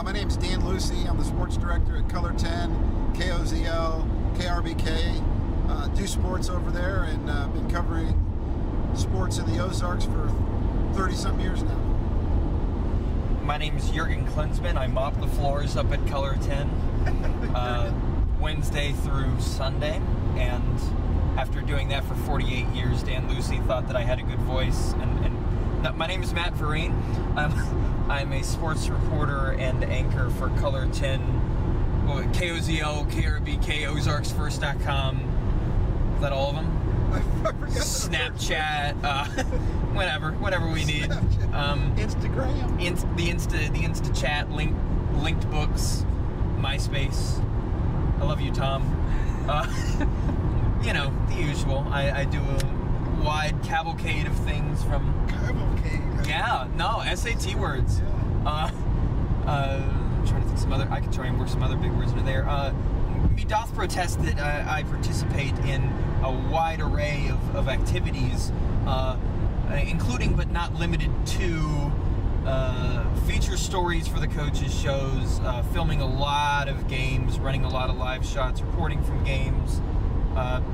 My name's Dan Lucy. I'm the sports director at KOLR 10, KOZL, KRBK. Do sports over there, and been covering sports in the Ozarks for 30-something years now. My name is Jurgen Klinsman. I mop the floors up at KOLR 10 Wednesday through Sunday, and after doing that for 48 years, Dan Lucy thought that I had a good voice. No, my name is Matt Vereen. I'm a sports reporter and anchor for KOLR 10, KOZL, KRBK, OzarksFirst.com. Is that all of them? Snapchat, whatever we need. Instagram. The Insta chat, linked books, MySpace. I love you, Tom. You know, the usual. I do a wide cavalcade of things from... Cavalcade? Yeah, no, SAT words. Yeah. I'm trying to think I could try and work some other big words into there. Me doth protest that I participate in a wide array of activities, including but not limited to feature stories for the coaches' shows, filming a lot of games, running a lot of live shots, reporting from games.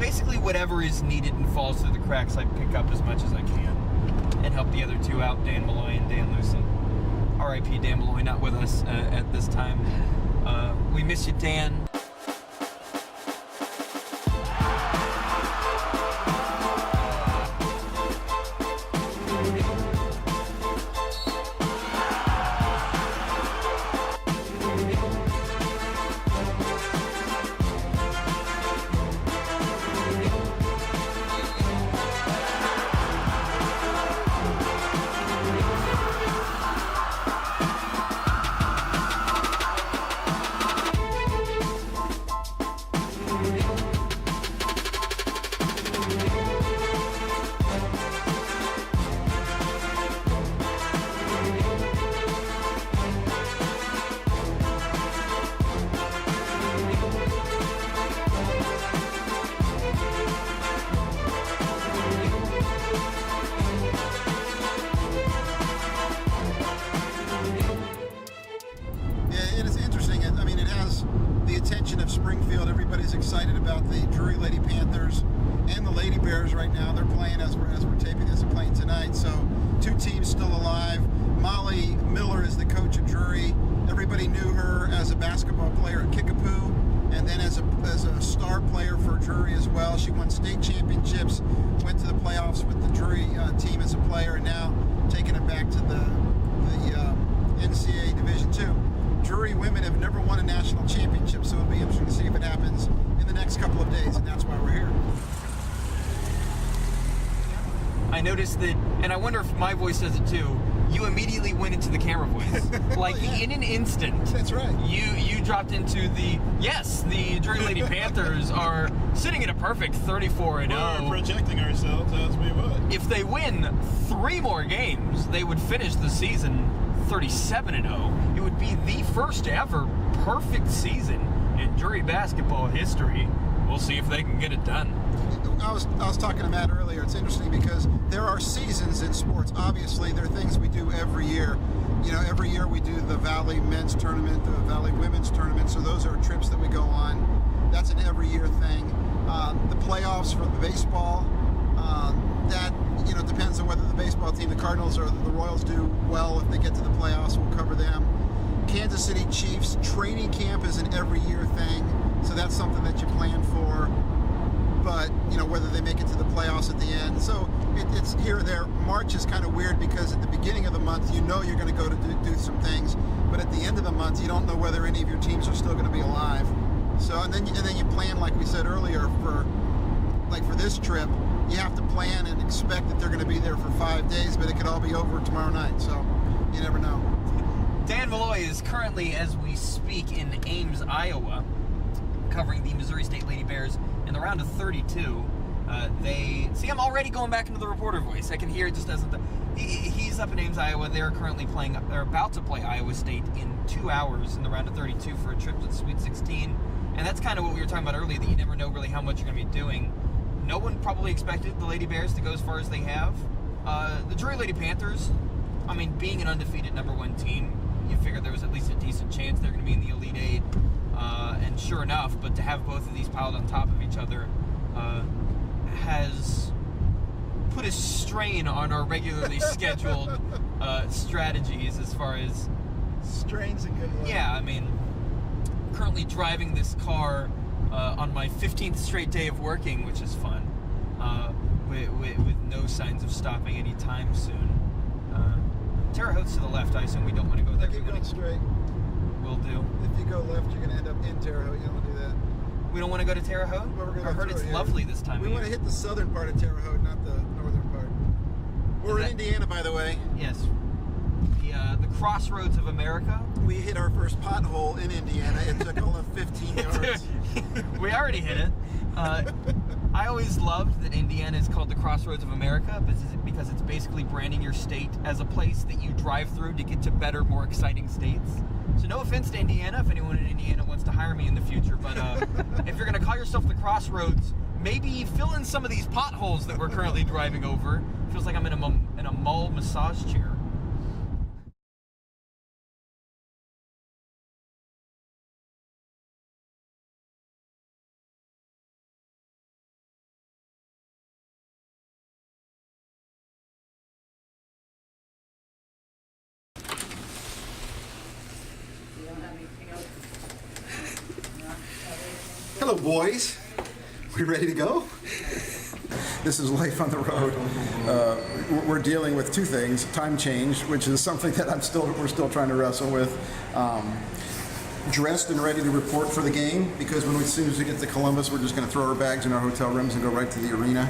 Basically whatever is needed and falls through the cracks, I pick up as much as I can and help the other two out, Dan Malloy and Dan Lucy. R.I.P. Dan Malloy, not with us at this time. We miss you, Dan. Of Springfield. Everybody's excited about the Drury Lady Panthers and the Lady Bears right now. They're playing as we're taping this, they're playing tonight. So two teams still alive. Molly Miller is the coach of Drury. Everybody knew her as a basketball player at Kickapoo, and then as a star player for Drury as well. She won state championships, went to the playoffs with the Drury team as a player, and now taking it back to the NCAA Division II. Drury women have never won a national championship, so it'll be interesting to see if it happens in the next couple of days, and that's why we're here. I noticed that, and I wonder if my voice does it too, you immediately went into the camera voice. Like, yeah. In an instant. That's right. You dropped into the Drury Lady Panthers are sitting at a perfect 34-0. We're projecting ourselves as we would. If they win 3 more games, they would finish the season 37-0. It would be the first ever perfect season in Drury basketball history. We'll see if they can get it done. I was talking to Matt earlier. It's interesting because there are seasons in sports. Obviously, there are things we do every year. You know, every year we do the Valley Men's Tournament, the Valley Women's Tournament. So those are trips that we go on. That's an every year thing. The playoffs for the baseball. That depends on whether the baseball team, the Cardinals or the Royals, do well. If they get to the playoffs, we'll cover them. Kansas City Chiefs training camp is an every year thing, so that's something that you plan for. But whether they make it to the playoffs at the end, so it's here or there. March is kind of weird because at the beginning of the month, you're going to go to do some things, but at the end of the month, you don't know whether any of your teams are still going to be alive. So and then you plan, like we said earlier, for this trip, you have to plan and expect that they're going to be there for 5 days, but it could all be over tomorrow night. So you never know. Dan Malloy is currently, as we speak, in Ames, Iowa, covering the Missouri State Lady Bears in the round of 32. I'm already going back into the reporter voice. I can hear it just doesn't. He's up in Ames, Iowa. They're about to play Iowa State in 2 hours in the round of 32 for a trip to the Sweet 16. And that's kind of what we were talking about earlier, that you never know really how much you're going to be doing. No one probably expected the Lady Bears to go as far as they have. The Drury Lady Panthers, being an undefeated number 1 team, you figured there was at least a decent chance to be in the Elite Eight, and sure enough, but to have both of these piled on top of each other has put a strain on our regularly scheduled strategies as far as... Strain's a good one. Yeah, I mean, currently driving this car on my 15th straight day of working, which is fun, with no signs of stopping anytime soon. Terre Haute's to the left. I assume we don't want to go there. Keep going straight. Will do. If you go left, you're going to end up in Terre Haute. You don't want to do that. We don't want to go to Terre Haute? Well, we're gonna I heard it's lovely this time of year. We want to hit the southern part of Terre Haute, not the northern part. We're in Indiana, by the way. Yes. The crossroads of America. We hit our first pothole in Indiana. It took all of 15 yards. We already hit it. I always loved that Indiana is called the crossroads of America because it's basically branding your state as a place that you drive through to get to better, more exciting states. So no offense to Indiana, if anyone in Indiana wants to hire me in the future, but if you're going to call yourself the crossroads, maybe fill in some of these potholes that we're currently driving over. Feels like I'm in a mall massage chair. Hello, boys. We ready to go? This is life on the road. We're dealing with two things: time change, which is something that we're still trying to wrestle with. Dressed and ready to report for the game, because as soon as we get to Columbus, we're just going to throw our bags in our hotel rooms and go right to the arena,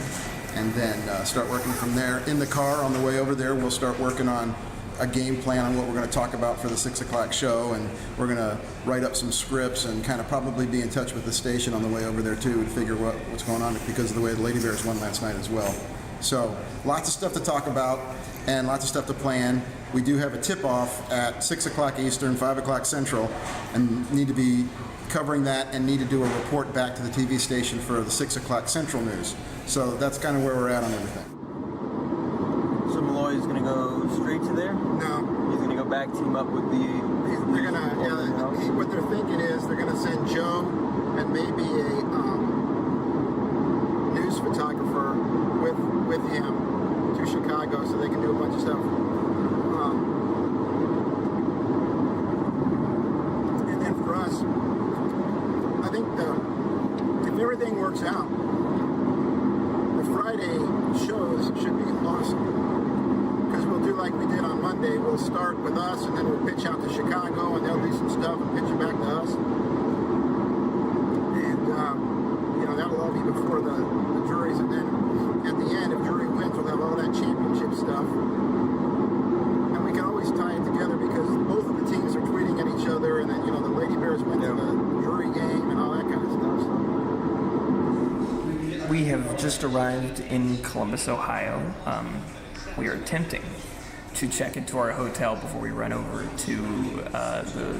and then start working from there. In the car on the way over there, we'll start working on a game plan on what we're going to talk about for the 6 o'clock show, and we're going to write up some scripts and kind of probably be in touch with the station on the way over there too to figure what's going on, because of the way the Lady Bears won last night as well. So lots of stuff to talk about and lots of stuff to plan. We do have a tip-off at 6 o'clock Eastern, 5 o'clock Central, and need to be covering that and need to do a report back to the TV station for the 6 o'clock Central news. So that's kind of where we're at on everything. So Malloy's going to go straight to there? No. He's going to go back, team up with the... They're going to, what they're thinking is they're going to send Joe and maybe a news photographer with him to Chicago so they can do a bunch of stuff. And then for us, I think if everything works out, the Friday shows should be awesome. Because we'll do like we did on Monday. We'll start with us, and then we'll pitch out to Chicago, and they'll do some stuff and pitch it back to us. And, that'll all be before the juries. And then at the end, if jury wins, we'll have all that championship stuff. And we can always tie it together because both of the teams are tweeting at each other, and then, the Lady Bears went to the jury game and all that kind of stuff. So. We have just arrived in Columbus, Ohio. We are attempting to check into our hotel before we run over to the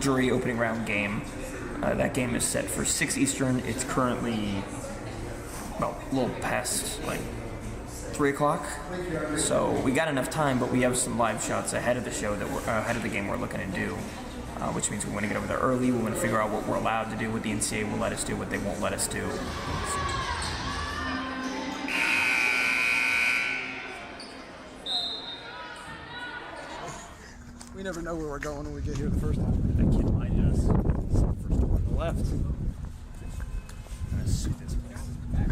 jury opening round game. That game is set for 6 Eastern. It's currently, a little past, 3 o'clock. So we got enough time, but we have some live shots ahead of the show ahead of the game we're looking to do, which means we want to get over there early. We want to figure out what we're allowed to do, what the NCAA will let us do, what they won't let us do. We never know where we're going when we get here the first time. That kid lied to us. It's the first door on the left. I'm gonna sue this man.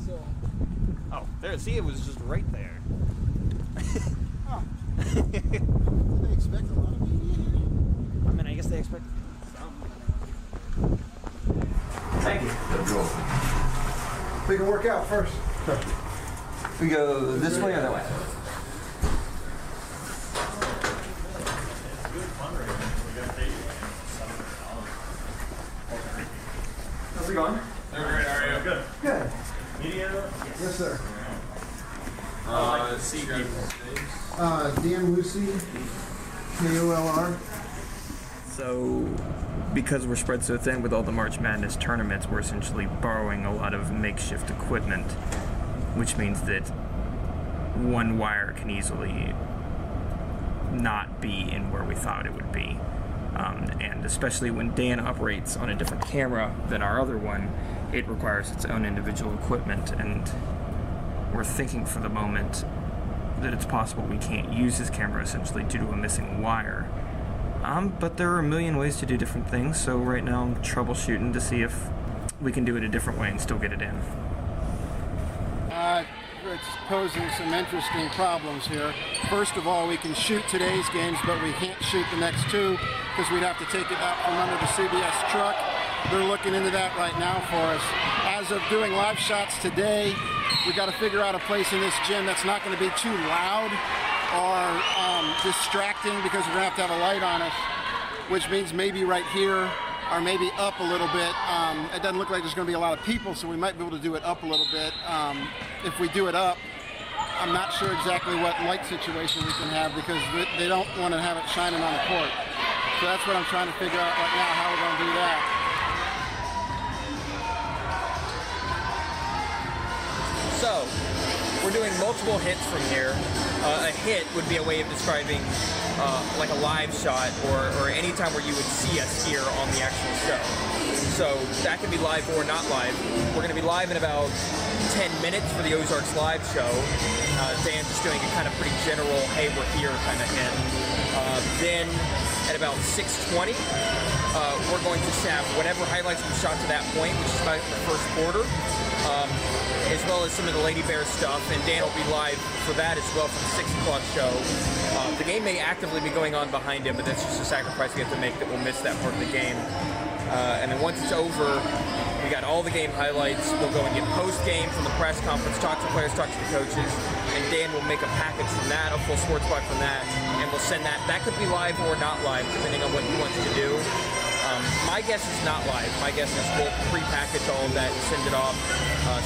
So, Oh, there. See, it was just right there. did they expect a lot of media here? I mean, I guess they expect some. Thank you. We can work out first. We go this way or that way? How's it going? Great, how are you? Good. Good. Media? Yes, sir. Dan Lucy, KOLR. So, because we're spread so thin with all the March Madness tournaments, we're essentially borrowing a lot of makeshift equipment, which means that one wire can easily not be in where we thought it would be. and especially when Dan operates on a different camera than our other one, it requires its own individual equipment, and we're thinking for the moment that it's possible we can't use his camera essentially due to a missing wire. But there are a million ways to do different things, so right now I'm troubleshooting to see if we can do it a different way and still get it in. It's posing some interesting problems here. First of all, we can shoot today's games, but we can't shoot the next two because we'd have to take it out from under the CBS truck. They're looking into that right now for us. As of doing live shots today, we got to figure out a place in this gym that's not going to be too loud or distracting, because we're going to have a light on us, which means maybe right here or maybe up a little bit. It doesn't look like there's going to be a lot of people, so we might be able to do it up a little bit. If we do it up, I'm not sure exactly what light situation we can have, because they don't want to have it shining on the court. So that's what I'm trying to figure out right now, how we're going to do that. So, we're doing multiple hits from here. A hit would be a way of describing like a live shot, or any time where you would see us here on the actual show. So that can be live or not live. We're going to be live in about 10 minutes for the Ozarks live show. Dan's just doing a kind of pretty general, hey, we're here kind of hint. Then at about 6:20, we're going to have whatever highlights we shot to that point, which is about the first quarter. As well as some of the Lady Bears stuff, and Dan will be live for that as well for the 6 o'clock show. The game may actively be going on behind him, but that's just a sacrifice we have to make that we'll miss that part of the game. And then once it's over, we got all the game highlights. We'll go and get post-game from the press conference, talk to players, talk to the coaches, and Dan will make a package from that, a full sports block from that, and we'll send that. That could be live or not live, depending on what he wants to do. My guess is not live. My guess is we'll pre-package all of that and send it off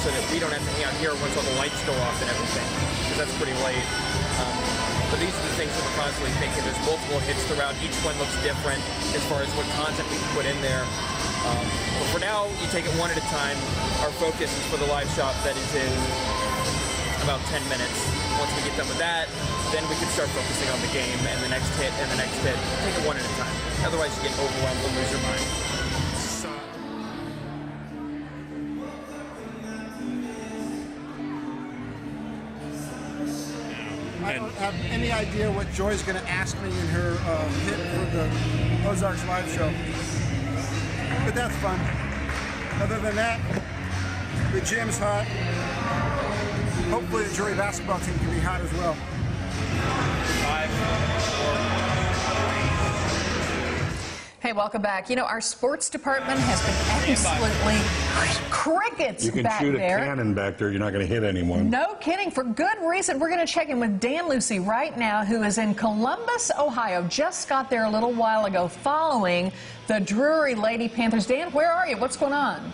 so that we don't have to hang out here once all the lights go off and everything, because that's pretty late. But these are the things that we're constantly thinking. There's multiple hits throughout. Each one looks different as far as what content we can put in there. But for now, you take it one at a time. Our focus is for the live shot that is in about 10 minutes. Once we get done with that, then we can start focusing on the game and the next hit and the next hit. Take it one at a time. Otherwise, you get overwhelmed and lose your mind. I don't have any idea what Joy's going to ask me in her hit for the Ozarks live show. But that's fun. Other than that, the gym's hot. Hopefully the Drury basketball team can be hot as well. 5, 4. Hey, welcome back. You know, our sports department has been absolutely crickets You can back shoot a there. cannon back there. You're not going to hit anyone. No kidding. For good reason. We're going to check in with Dan Lucy right now, who is in Columbus, Ohio. Just got there a little while ago following the Drury Lady Panthers. Dan, where are you? What's going on?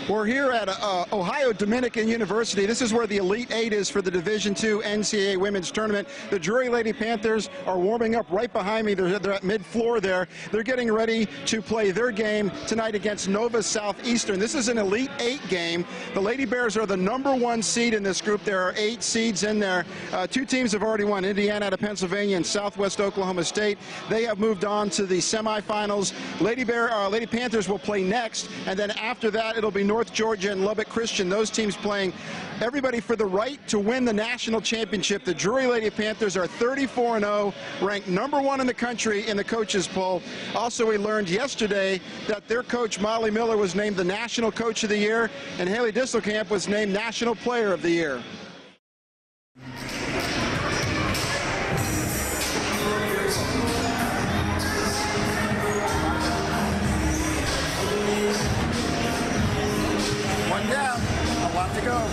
We're here at Ohio Dominican University. This is where the Elite Eight is for the Division II NCAA Women's Tournament. The Drury Lady Panthers are warming up right behind me. They're at mid-floor there. They're getting ready to play their game tonight against Nova Southeastern. This is an Elite Eight game. The Lady Bears are the #1 seed in this group. There are 8 seeds in there. 2 teams have already won, Indiana out of Pennsylvania and Southwest Oklahoma State. They have moved on to the semifinals. Lady Panthers will play next, and then after that it'll be North Georgia and Lubbock Christian. Those teams playing everybody for the right to win the national championship. The Drury Lady Panthers are 34-0, ranked #1 in the country in the coaches poll. Also, we learned yesterday that their coach Molly Miller was named the National Coach of the Year, and Haley Disselkamp was named National Player of the Year. One down, a lot to go.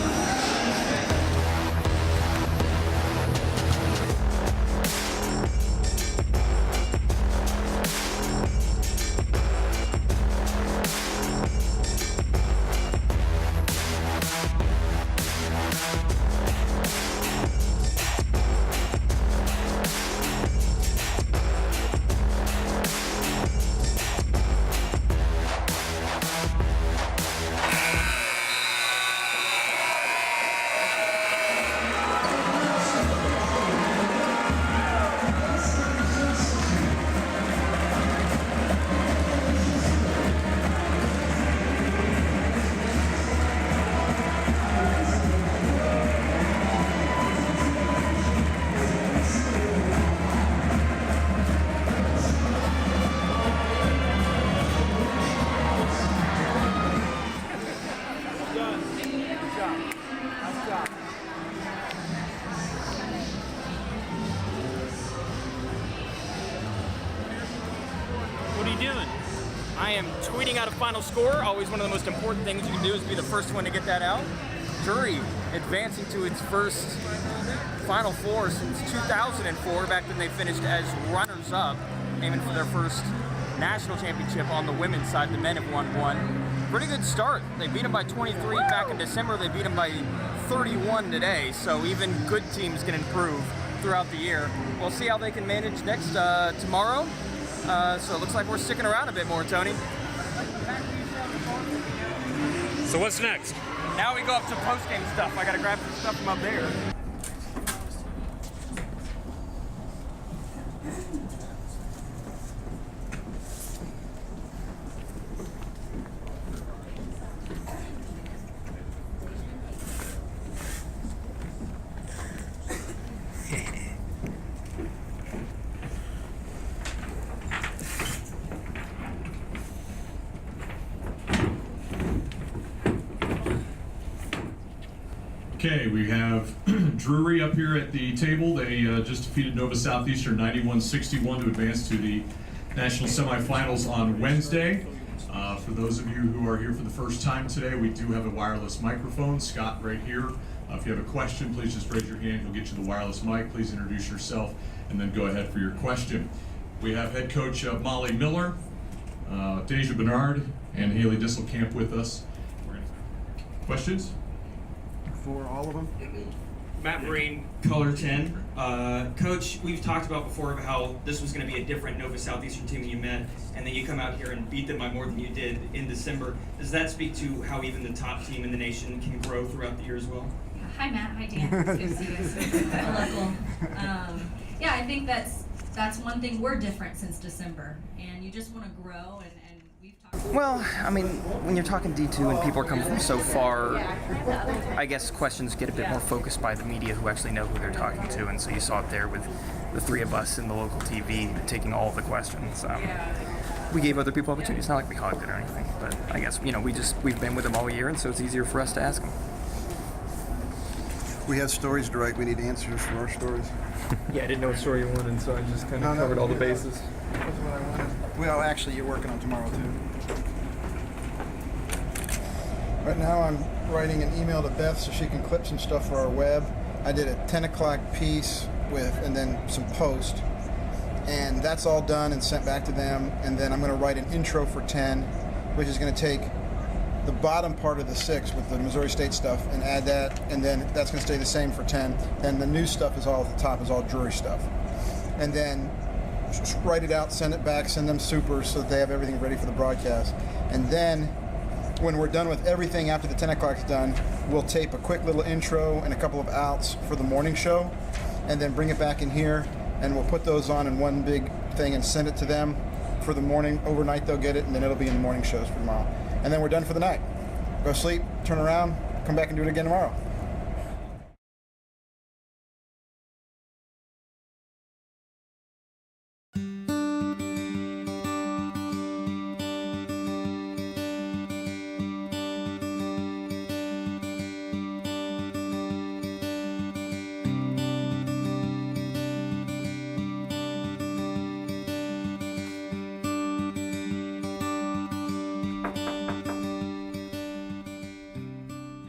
June. I am tweeting out a final score. Always one of the most important things you can do is be the first one to get that out. Drury advancing to its first Final Four since 2004, back when they finished as runners-up, aiming for their first national championship on the women's side. The men have won one. Pretty good start. They beat them by 23 back in December. They beat them by 31 today, so even good teams can improve throughout the year. We'll see how they can manage next tomorrow. So it looks like we're sticking around a bit more, Tony. So what's next? Now we go up to post-game stuff. I gotta grab some stuff from up there. Okay, we have Drury up here at the table. They just defeated Nova Southeastern 91-61 to advance to the national semifinals on Wednesday. For those of you who are here for the first time today, we do have a wireless microphone. Scott right here. If you have a question, please just raise your hand. He'll get you the wireless mic. Please introduce yourself and then go ahead for your question. We have head coach Molly Miller, Deja Bernard, and Haley Disselkamp with us. Questions? For all of them? Matt Marine, Color 10. Coach, we've talked about before how this was going to be a different Nova Southeastern team that you met, and then you come out here and beat them by more than you did in December. Does that speak to how even the top team in the nation can grow throughout the year as well? Hi Matt, hi Dan. It's good to see you guys. Local. Yeah, I think that's one thing we're different since December, and you just want to grow and we've talked. Well, I mean, when you're talking D2 and people are coming from so far, I guess questions get a bit more focused by the media who actually know who they're talking to, and so you saw it there with the three of us in the local TV taking all of the questions. We gave other people opportunities. It's not like we hogged it or anything, but I guess, you know, we've been with them all year, and so it's easier for us to ask them. We have stories to write. We need answers for our stories. Yeah, I didn't know what story you wanted, so I just kind of covered all the bases. That's what I wanted. Well, actually, you're working on tomorrow, too. Right now, I'm writing an email to Beth so she can clip some stuff for our web. I did a 10 o'clock piece and then some post. And that's all done and sent back to them. And then I'm going to write an intro for 10, which is going to take the bottom part of the 6 with the Missouri State stuff and add that, and then that's going to stay the same for 10. And the new stuff is all at the top, is all Drury stuff. And then just write it out, send it back, send them supers so that they have everything ready for the broadcast. And then when we're done with everything after the 10 o'clock's done, we'll tape a quick little intro and a couple of outs for the morning show, and then bring it back in here, and we'll put those on in one big thing and send it to them for the morning. Overnight they'll get it, and then it'll be in the morning shows for tomorrow. And then we're done for the night. Go sleep, turn around, come back and do it again tomorrow.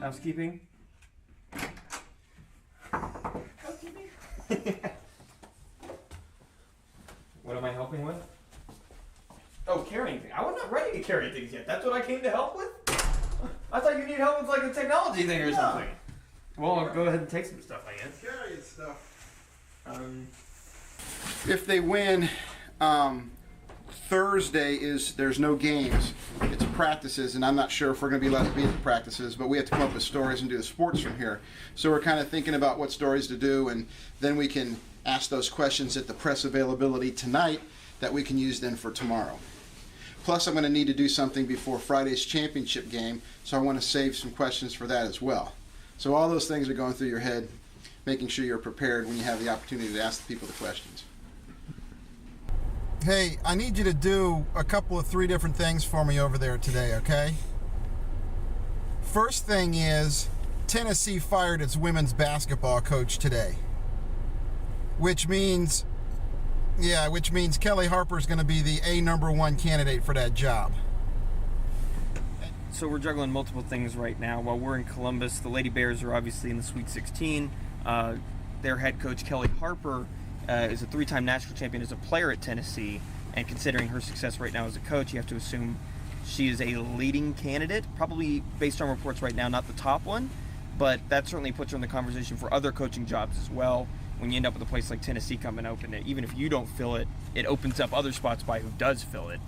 Housekeeping? What am I helping with? Oh, carrying things. I was not ready to carry things yet. That's what I came to help with? I thought you needed help with like a technology thing or something. Well, I'll go ahead and take some stuff, I guess. Carry stuff. If they win, Thursday there's no games. It's practices, and I'm not sure if we're going to be allowed to be at the practices, but we have to come up with stories and do the sports from here. So we're kind of thinking about what stories to do, and then we can ask those questions at the press availability tonight that we can use then for tomorrow. Plus, I'm going to need to do something before Friday's championship game, so I want to save some questions for that as well. So all those things are going through your head, making sure you're prepared when you have the opportunity to ask the people the questions. Hey, I need you to do a couple of 3 different things for me over there today, okay? First thing is, Tennessee fired its women's basketball coach today, which means Yeah, which means Kelly Harper is going to be the #1 candidate for that job. So we're juggling multiple things right now. While we're in Columbus, the Lady Bears are obviously in the Sweet 16. Their head coach, Kelly Harper, is a 3-time national champion as a player at Tennessee. And considering her success right now as a coach, you have to assume she is a leading candidate, probably based on reports right now, not the top one. But that certainly puts her in the conversation for other coaching jobs as well. When you end up with a place like Tennessee coming open, even if you don't fill it, it opens up other spots by who does fill it.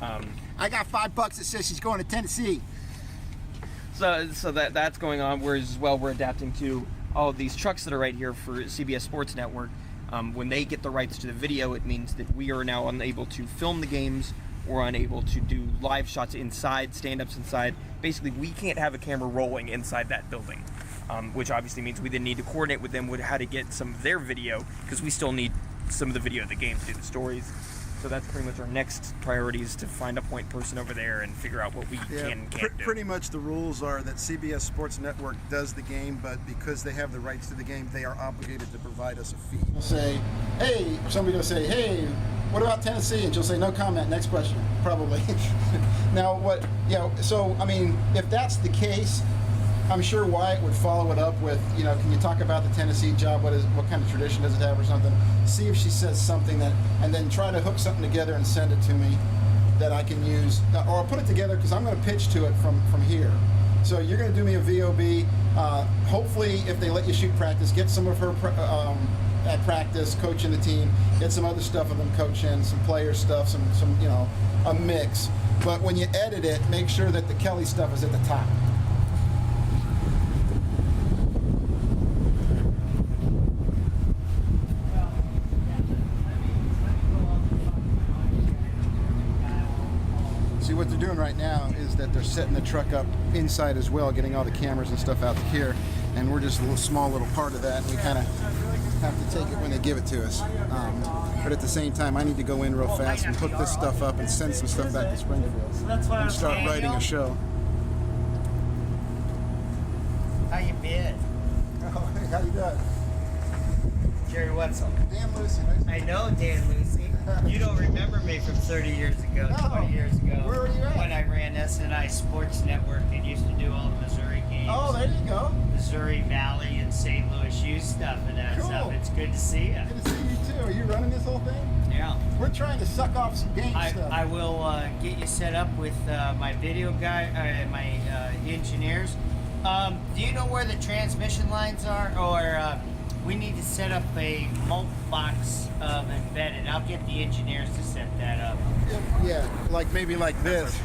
I got $5 that says she's going to Tennessee. So that's going on. Whereas as well, we're adapting to all of these trucks that are right here for CBS Sports Network. When they get the rights to the video, it means that we are now unable to film the games. We're unable to do live shots inside, stand-ups inside. Basically, we can't have a camera rolling inside that building, which obviously means we then need to coordinate with them with how to get some of their video, because we still need some of the video of the game to do the stories. So that's pretty much our next priority, is to find a point person over there and figure out what we can and can't do. Pretty much the rules are that CBS Sports Network does the game, but because they have the rights to the game, they are obligated to provide us a fee. We'll say, hey, somebody will say, hey, what about Tennessee? And she'll say, no comment, next question, probably. Now, so, I mean, if that's the case, I'm sure Wyatt would follow it up with, can you talk about the Tennessee job? What kind of tradition does it have or something? See if she says something and then try to hook something together and send it to me that I can use. Or I'll put it together because I'm going to pitch to it from here. So you're going to do me a VOB. Hopefully, if they let you shoot practice, get some of her at practice, coaching the team, get some other stuff of them coaching, some player stuff, some a mix. But when you edit it, make sure that the Kelly stuff is at the top. See, what they're doing right now is that they're setting the truck up inside as well, getting all the cameras and stuff out here, and we're just a small little part of that, and we kind of have to take it when they give it to us. But at the same time, I need to go in real fast and hook this stuff up and send some stuff back to Springerville and start writing a show. How you been? Oh, hey, how you doing? Jerry Wetzel. Dan Lucy. I know Dan Lucy. You don't remember me from 30 years ago, No. 20 years ago. Where were you at? When I ran SNI Sports Network and used to do all the Missouri games. Oh, there you go. Missouri Valley and St. Louis U stuff and that Cool. stuff. It's good to see you. Good to see you too. Are you running this whole thing? Yeah. We're trying to suck off some game stuff. I will get you set up with my video guy, my engineers. Do you know where the transmission lines are? Or we need to set up a mult box embedded. I'll get the engineers to set that up. Yeah, maybe like this.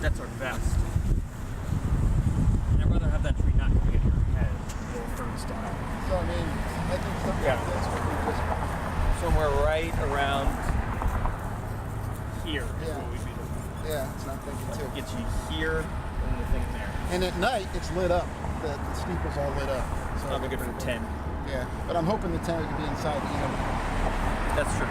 That's our best. And I'd rather have that tree not hit your head or furnace down. So I mean, I think something like this would be just. Somewhere right around here is Yeah. what we'd be looking for. Yeah, that's what I'm thinking too. Get you here and the thing there. And at night, it's lit up. The steeple's all lit up. So Probably good for 10. Yeah, but I'm hoping the tent could be inside. That's true.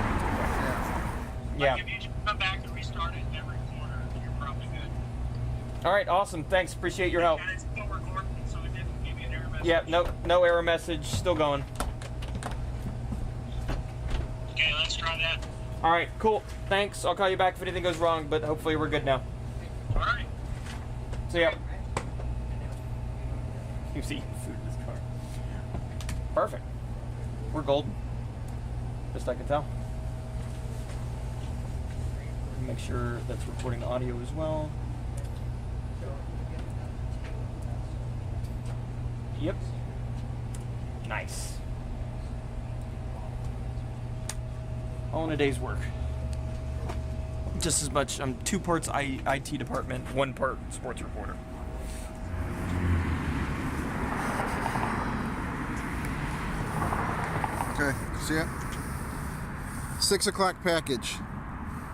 Yeah. If you come back and restart it in every corner, you're probably good. All right, awesome. Thanks. Appreciate your help. And it's still recording, so it didn't give you an error message. Yeah, no error message. Still going. Okay, let's try that. All right, cool. Thanks. I'll call you back if anything goes wrong, but hopefully we're good now. All right. See ya. You see food in this car. Perfect. We're golden. Best I can tell. Make sure that's recording the audio as well. Yep. Nice. All in a day's work. Just as much. I'm 2 parts IT department, 1 part sports reporter. Okay, see it? 6 o'clock package.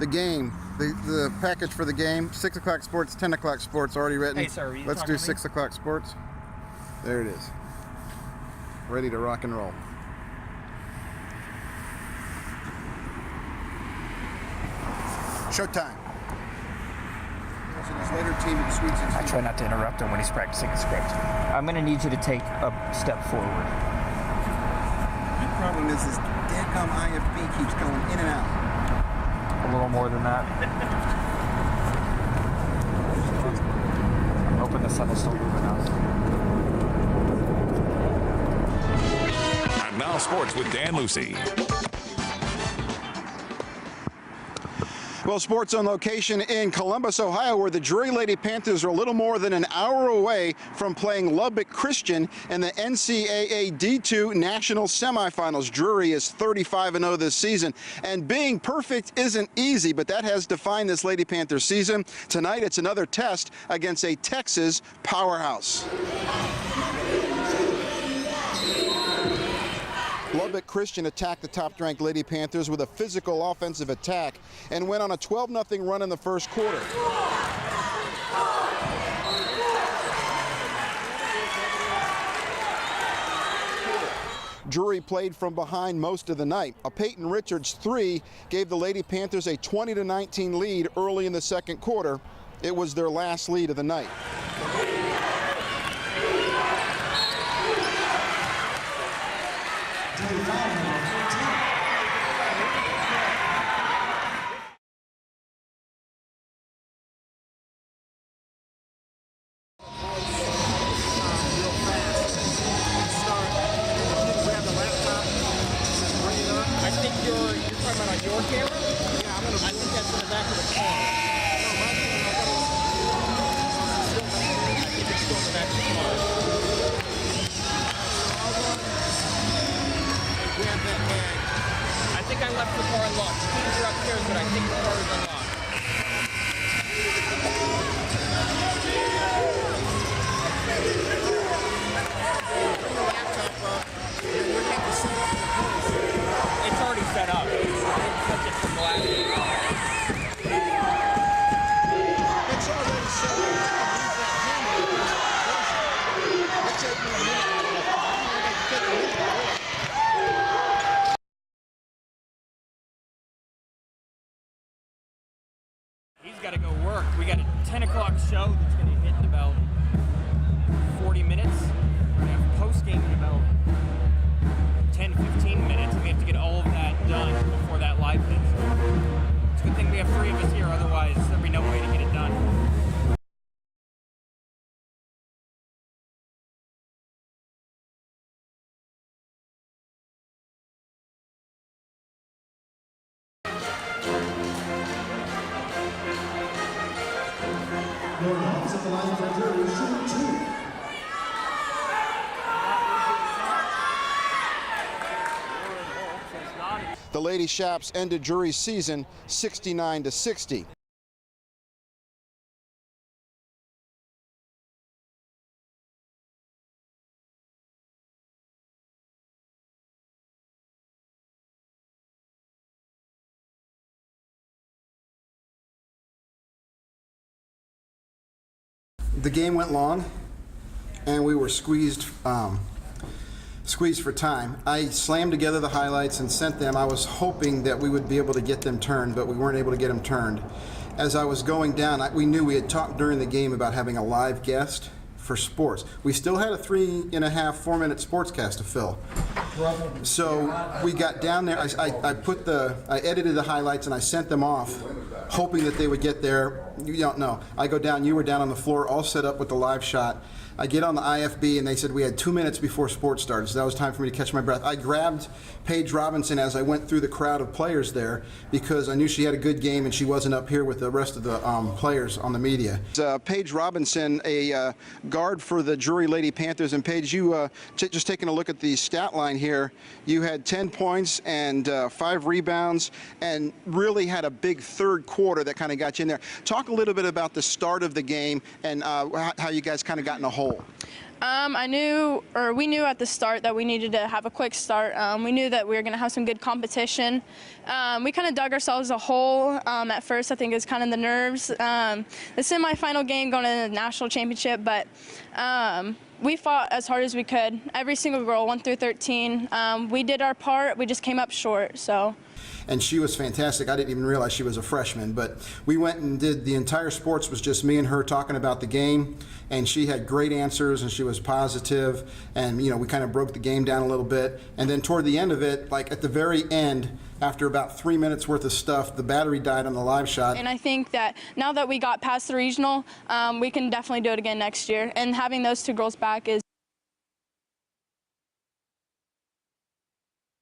The game, the package for the game. 6 o'clock sports, 10 o'clock sports already written. Hey, sir, were you Let's talking do to me? 6 o'clock sports. There it is. Ready to rock and roll. Showtime. So this later team in the Sweet 16. I try not to interrupt him when he's practicing a script. I'm going to need you to take a step forward. The problem is Dadgum IFB keeps going in and out. A little more than that. I'm hoping the sun is still moving out. And now sports with Dan Lucy. Well, sports on location in Columbus, Ohio, where the Drury Lady Panthers are a little more than an hour away from playing Lubbock Christian in the NCAA D2 National Semifinals. Drury is 35-0 this season, and being perfect isn't easy, but that has defined this Lady Panther season. Tonight, it's another test against a Texas powerhouse. Lubbock Christian attacked the top-ranked Lady Panthers with a physical offensive attack and went on a 12-0 run in the first quarter. Drury played from behind most of the night. A Peyton Richards 3 gave the Lady Panthers a 20-19 lead early in the second quarter. It was their last lead of the night. I think you're talking about on your camera? Yeah, I think that's in the back of the car. I think it's still in the back of the car. Grab that bag. I think I left the car unlocked. The keys are upstairs, but I think the car is unlocked. It's already set up. It's just for glass. It's already set He's got to go work. We got a 10 o'clock show that's going to hit in about 40 minutes. We're going to have post-game in about 10, 15 minutes. We have to get all of that done before that live hits. It's a good thing we have 3 of us here, otherwise there'd be no way to get it done. The Lady Shaps ended Drury's season 69-60. The game went long, and we were squeezed for time. I slammed together the highlights and sent them. I was hoping that we would be able to get them turned, but we weren't able to get them turned. As I was going down, we knew we had talked during the game about having a live guest for sports. We still had a 3.5, 4-minute sportscast to fill. So we got down there. I edited the highlights and I sent them off, hoping that they would get there. You don't know. I go down. You were down on the floor, all set up with the live shot. I get on the IFB and they said we had 2 minutes before sports started, so that was time for me to catch my breath. I grabbed Paige Robinson as I went through the crowd of players there because I knew she had a good game and she wasn't up here with the rest of the players on the media. Paige Robinson, a guard for the Drury Lady Panthers, and Paige, you just taking a look at the stat line here, you had 10 points and 5 rebounds and really had a big third quarter that kind of got you in there. Talk a little bit about the start of the game and how you guys kind of got in a hole. We knew at the start that we needed to have a quick start. We knew that we were going to have some good competition. We kind of dug ourselves a hole at first. I think it was kind of the nerves. The semifinal game going to the national championship, but we fought as hard as we could. Every single girl, 1 through 13. We did our part. We just came up short. So And she was fantastic. I didn't even realize she was a freshman, but we went and did the entire sports was just me and her talking about the game, and she had great answers and she was positive, and we kind of broke the game down a little bit. And then toward the end of it, like at the very end, after about 3 minutes worth of stuff, the battery died on the live shot. And I think that now that we got past the regional, we can definitely do it again next year. And having those two girls back is.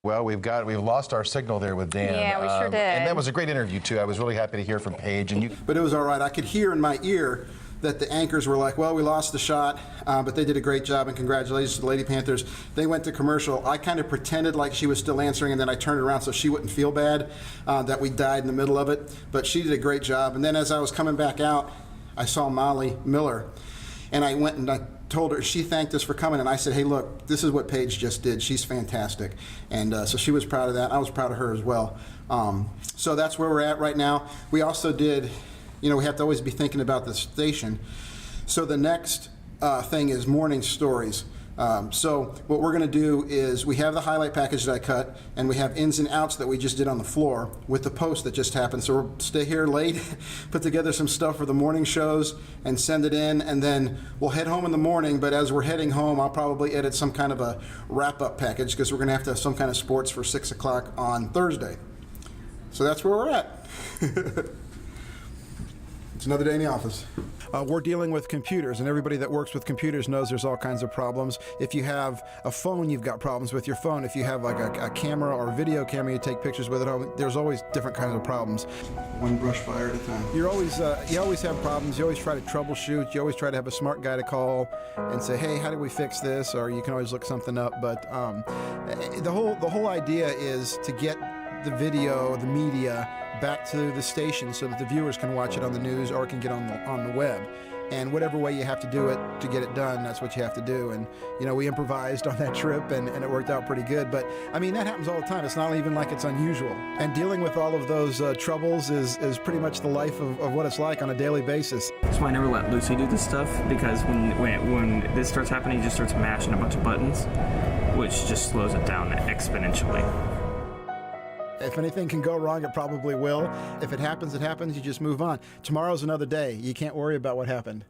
Well, we've lost our signal there with Dan. Yeah, we sure did. And that was a great interview too. I was really happy to hear from Paige. But it was all right. I could hear in my ear that the anchors were like, well, we lost the shot, but they did a great job, and congratulations to the Lady Panthers. They went to commercial. I kind of pretended like she was still answering, and then I turned around so she wouldn't feel bad that we died in the middle of it. But she did a great job. And then as I was coming back out, I saw Molly Miller, and I went and I told her, she thanked us for coming, and I said, hey, look, this is what Paige just did. She's fantastic. And so she was proud of that. I was proud of her as well. So that's where we're at right now. We also did, we have to always be thinking about the station. So the next thing is morning stories. So what we're going to do is we have the highlight package that I cut, and we have ins and outs that we just did on the floor with the post that just happened. So we'll stay here late, put together some stuff for the morning shows and send it in, and then we'll head home in the morning. But as we're heading home, I'll probably edit some kind of a wrap-up package because we're going to have some kind of sports for 6 o'clock on Thursday. So that's where we're at. It's another day in the office. We're dealing with computers, and everybody that works with computers knows there's all kinds of problems. If you have a phone, you've got problems with your phone. If you have like a camera or a video camera, you take pictures with it. There's always different kinds of problems. One brush fire at a time. You always have problems. You always try to troubleshoot. You always try to have a smart guy to call and say, hey, how do we fix this? Or you can always look something up. But the whole idea is to get the video, the media, back to the station so that the viewers can watch it on the news or can get on the web. And whatever way you have to do it to get it done, that's what you have to do. And we improvised on that trip, and it worked out pretty good. But I mean, that happens all the time. It's not even like it's unusual. And dealing with all of those troubles is pretty much the life of what it's like on a daily basis. That's why I never let Lucy do this stuff, because when this starts happening, he just starts mashing a bunch of buttons, which just slows it down exponentially. If anything can go wrong, it probably will. If it happens, it happens. You just move on. Tomorrow's another day. You can't worry about what happened.